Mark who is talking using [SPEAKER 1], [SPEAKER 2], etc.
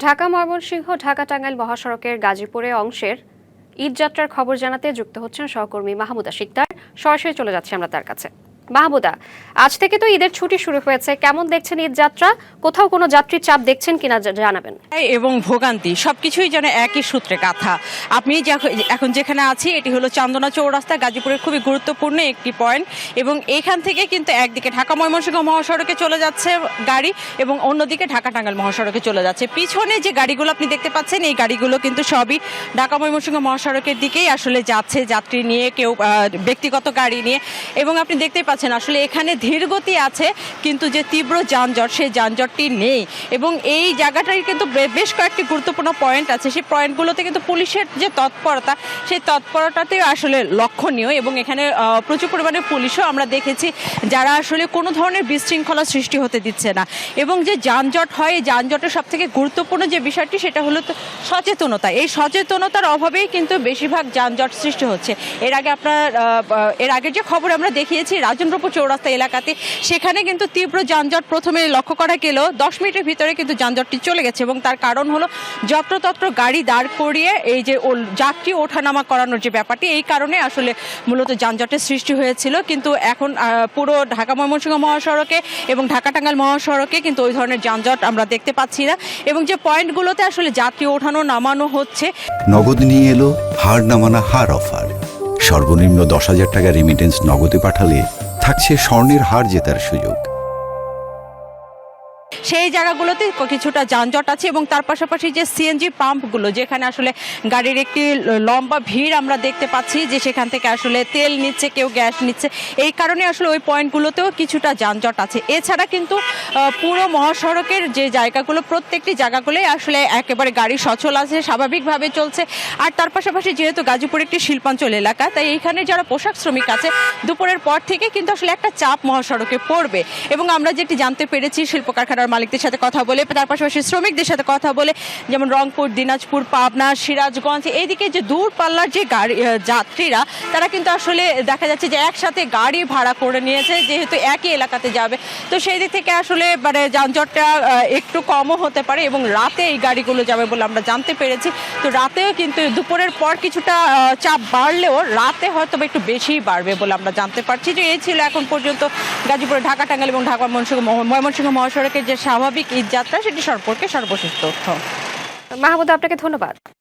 [SPEAKER 1] ঢাকা ময়মনসিংহ ঢাকা টাঙ্গাইল মহাসড়কের গাজীপুরে অংশের ঈদযাত্রার খবর জানাতে যুক্ত হচ্ছেন সহকর্মী মাহমুদা শিকদার। সরাসরি চলে যাচ্ছি আমরা তার কাছে। মাহমুদা, আজ থেকে তো ঈদের ছুটি শুরু হয়েছে, কেমন দেখছেন ঈদযাত্রা? কোথাও কোনো যাত্রীর চাপ দেখছেন কিনা জানাবেন।
[SPEAKER 2] এবং ভোগান্তি সবকিছুই যেন একই সূত্রে গাথা। আপনি এখন যেখানে আছি এটি হলো চান্দনা চৌরাস্তা, গাজীপুরের খুবই গুরুত্বপূর্ণ একটি পয়েন্ট। এবং এখান থেকে কিন্তু একদিকে ঢাকা ময়মনসিংহ মহাসড়কে চলে যাচ্ছে গাড়ি এবং অন্যদিকে ঢাকা টাঙ্গাইল মহাসড়কে চলে যাচ্ছে। পিছনে যে গাড়িগুলো আপনি দেখতে পাচ্ছেন এই গাড়িগুলো কিন্তু সবই ঢাকা ময়মনসিংহ মহাসড়কের দিকেই আসলে যাচ্ছে, যাত্রী নিয়ে, কেউ ব্যক্তিগত গাড়ি নিয়ে। এবং আপনি দেখতেই পাচ্ছেন আসলে এখানে ধীরগতি আছে, কিন্তু যে তীব্র যানজট সেই যানজটটি নেই। এবং এই জায়গাটায় কিন্তু বেশ কয়েকটি গুরুত্বপূর্ণ পয়েন্ট আছে, সেই পয়েন্টগুলোতে কিন্তু পুলিশের যে তৎপরতা সেই তৎপরতাতেই আসলে লক্ষণীয়। এবং এখানে প্রচুর পরিমাণে পুলিশও আমরা দেখেছি যারা আসলে কোনো ধরনের বিশৃঙ্খলা সৃষ্টি হতে দিচ্ছে না। এবং যে যানজট হয় এই যানজটের সব থেকে গুরুত্বপূর্ণ যে বিষয়টি সেটা হলো সচেতনতা। এই সচেতনতার অভাবেই কিন্তু বেশিরভাগ যানজট সৃষ্টি হচ্ছে। এর আগের যে খবর আমরা দেখিয়েছি রাজেন্দ্রপুর চৌরাস্তা এলাকাতে, সেখানে কিন্তু তীব্র যানজট প্রথমে লক্ষ্য করা গেলেও 10 মিনিটের ভিতরে কিন্তু যানজটটি চলে গেছে। এবং তার কারণ হলো যত্রতত্র গাড়ি দাঁড় করিয়ে এই যে যাত্রী ওঠানামা করানোর যে ব্যাপারটি, এই কারণে আসলে মূলত যানজটের সৃষ্টি হয়েছিল। কিন্তু এখন পুরো ঢাকা ময়মনসিংহ মহাসড়কে এবং ঢাকা টাঙ্গাইল মহাসড়কে কিন্তু ওই ধরনের যানজট আমরা দেখতে পাচ্ছি না। এবং যে পয়েন্টগুলোতে আসলে যাত্রী ওঠানো নামানো হচ্ছে,
[SPEAKER 3] নগদ নিয়ে এলো হার নামানা হার অফার। সর্বনিম্ন 10,000 টাকা রেমিটেন্স নগদে পাঠালে থাকছে স্বর্ণের হার জেতার সুযোগ।
[SPEAKER 2] সেই জায়গাগুলোতে কিছুটা যানজট আছে। এবং তার পাশাপাশি যে সিএনজি পাম্পগুলো, যেখানে আসলে গাড়ির একটি লম্বা ভিড় আমরা দেখতে পাচ্ছি, যে সেখান থেকে আসলে তেল নিচ্ছে, কেউ গ্যাস নিচ্ছে, এই কারণে আসলে ওই পয়েন্টগুলোতেও কিছুটা যানজট আছে। এছাড়া কিন্তু পুরো মহাসড়কের যে জায়গাগুলো, প্রত্যেকটি জায়গাগুলোই আসলে একেবারে গাড়ি সচল আছে, স্বাভাবিকভাবে চলছে। আর তার পাশাপাশি যেহেতু গাজীপুর একটি শিল্পাঞ্চল এলাকা, তাই এইখানে যারা পোশাক শ্রমিক আছে দুপুরের পর থেকে কিন্তু আসলে একটা চাপ মহাসড়কে পড়বে। এবং আমরা যেটি জানতে পেরেছি শিল্প কারখানার মালিকদের সাথে কথা বলে, তার পাশাপাশি শ্রমিকদের সাথে কথা বলে, যেমন রংপুর, দিনাজপুর, পাবনা, সিরাজগঞ্জ, এইদিকে যে দূরপাল্লার যে গাড়ি যাত্রীরা, তারা কিন্তু আসলে দেখা যাচ্ছে যে একসাথে গাড়ি ভাড়া করে নিয়েছে, যেহেতু একই এলাকাতে যাবে। তো সেই দিক থেকে আসলে মানে যানজটটা একটু কমও হতে পারে। এবং রাতে এই গাড়িগুলো যাবে বলে আমরা জানতে পেরেছি। তো রাতেও কিন্তু দুপুরের পর কিছুটা চাপ বাড়লেও রাতে হয়তো একটু বেশিই বাড়বে বলে আমরা জানতে পারছি। যে এই ছিল এখন পর্যন্ত গাজীপুরে ঢাকা টাঙ্গাইল এবং ঢাকা ময়মনসিংহ মহাসড়কের যে স্বাভাবিক ঈদ যাত্রা সেটি সম্পর্কে সর্বশেষ তথ্য।
[SPEAKER 1] মাহমুদা, আপনাকে ধন্যবাদ।